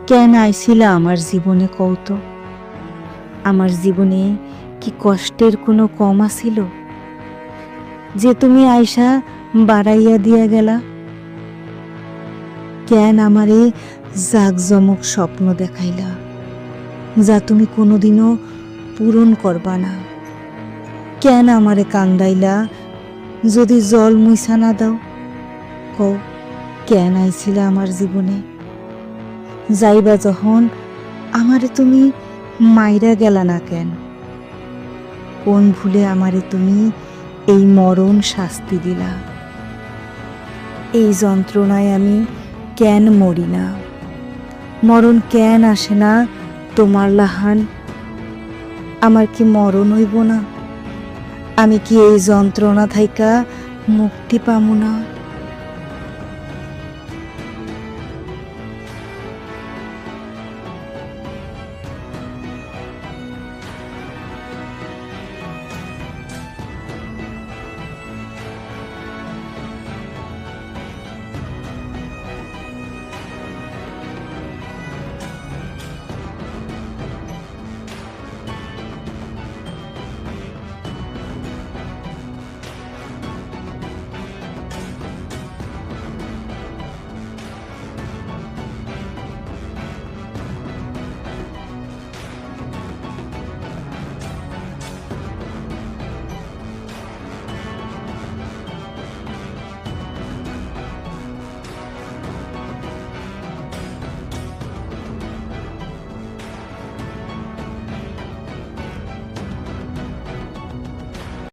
কেন আইছিলা আমার জীবনে কৌত? আমার জীবনে কি কষ্টের কোনো কম আছিল যে তুমি আইসা বাড়াইয়া দিয়া গেলা? কেন আমারে জাকজমক স্বপ্ন দেখাইলা যা তুমি কোনোদিনও পূরণ করবা না? কেন আমারে কান্দাইলা যদি জল মুইসা না দাও? কও, কেন আইছিলা আমার জীবনে? যাইবা যখন আমারে তুমি মাইরা গেলা না কেন? কোন ভুলে আমারে তুমি এই মরণ শাস্তি দিলা? এই যন্ত্রণায় আমি কেন মরি না? মরণ কেন আসে না তোমার লাহান? আমার কি মরণ হইব না? আমি কি এই যন্ত্রণা থাইকা মুক্তি পামু না?